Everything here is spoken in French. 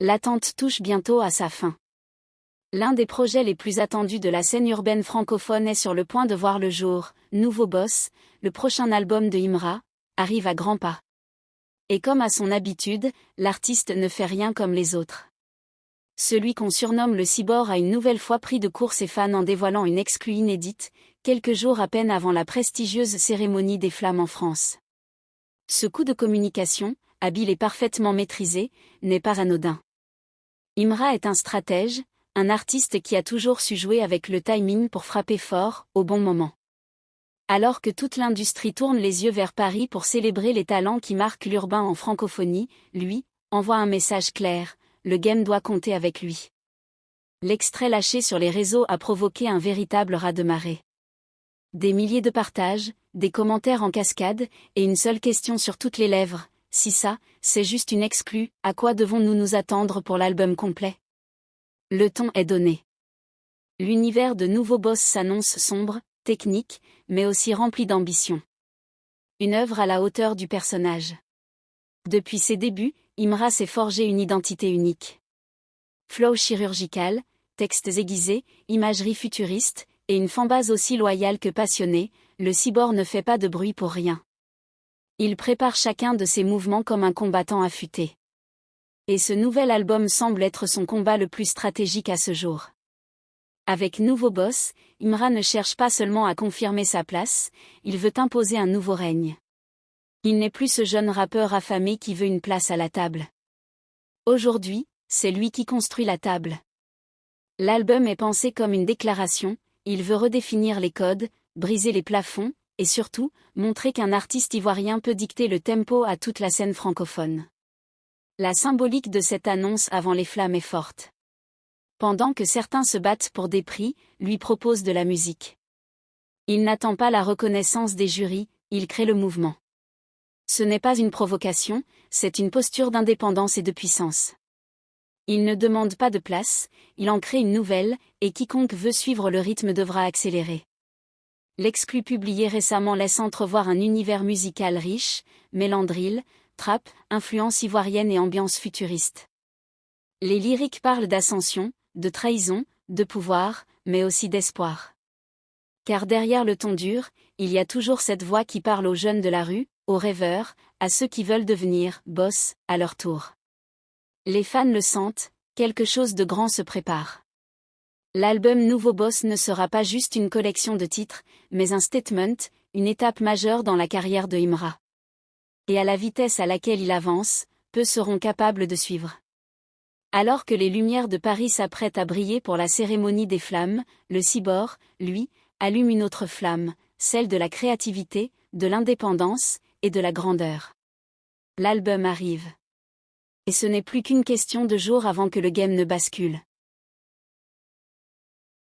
L'attente touche bientôt à sa fin. L'un des projets les plus attendus de la scène urbaine francophone est sur le point de voir le jour. Nouveau Boss, le prochain album de Imra, arrive à grands pas. Et comme à son habitude, l'artiste ne fait rien comme les autres. Celui qu'on surnomme le cyborg a une nouvelle fois pris de court ses fans en dévoilant une exclue inédite, quelques jours à peine avant la prestigieuse cérémonie des Flammes en France. Ce coup de communication, habile et parfaitement maîtrisé, n'est pas anodin. Imra est un stratège, un artiste qui a toujours su jouer avec le timing pour frapper fort, au bon moment. Alors que toute l'industrie tourne les yeux vers Paris pour célébrer les talents qui marquent l'urbain en francophonie, lui, envoie un message clair, le game doit compter avec lui. L'extrait lâché sur les réseaux a provoqué un véritable raz-de-marée. Des milliers de partages, des commentaires en cascade, et une seule question sur toutes les lèvres, si ça, c'est juste une exclue, à quoi devons-nous nous attendre pour l'album complet ? Le ton est donné. L'univers de Nouveau Boss s'annonce sombre, technique, mais aussi rempli d'ambition. Une œuvre à la hauteur du personnage. Depuis ses débuts, Imra s'est forgé une identité unique. Flow chirurgical, textes aiguisés, imagerie futuriste, et une fanbase aussi loyale que passionnée, le cyborg ne fait pas de bruit pour rien. Il prépare chacun de ses mouvements comme un combattant affûté. Et ce nouvel album semble être son combat le plus stratégique à ce jour. Avec Nouveau Boss, Imra ne cherche pas seulement à confirmer sa place, il veut imposer un nouveau règne. Il n'est plus ce jeune rappeur affamé qui veut une place à la table. Aujourd'hui, c'est lui qui construit la table. L'album est pensé comme une déclaration, il veut redéfinir les codes, briser les plafonds, et surtout, montrer qu'un artiste ivoirien peut dicter le tempo à toute la scène francophone. La symbolique de cette annonce avant les Flammes est forte. Pendant que certains se battent pour des prix, lui propose de la musique. Il n'attend pas la reconnaissance des jurys, il crée le mouvement. Ce n'est pas une provocation, c'est une posture d'indépendance et de puissance. Il ne demande pas de place, il en crée une nouvelle, et quiconque veut suivre le rythme devra accélérer. L'exclu publié récemment laisse entrevoir un univers musical riche, mêlant drill, trap, influence ivoirienne et ambiance futuriste. Les lyriques parlent d'ascension, de trahison, de pouvoir, mais aussi d'espoir. Car derrière le ton dur, il y a toujours cette voix qui parle aux jeunes de la rue, aux rêveurs, à ceux qui veulent devenir boss à leur tour. Les fans le sentent, quelque chose de grand se prépare. L'album Nouveau Boss ne sera pas juste une collection de titres, mais un statement, une étape majeure dans la carrière de Imra. Et à la vitesse à laquelle il avance, peu seront capables de suivre. Alors que les lumières de Paris s'apprêtent à briller pour la cérémonie des Flammes, le cyborg, lui, allume une autre flamme, celle de la créativité, de l'indépendance, et de la grandeur. L'album arrive. Et ce n'est plus qu'une question de jours avant que le game ne bascule.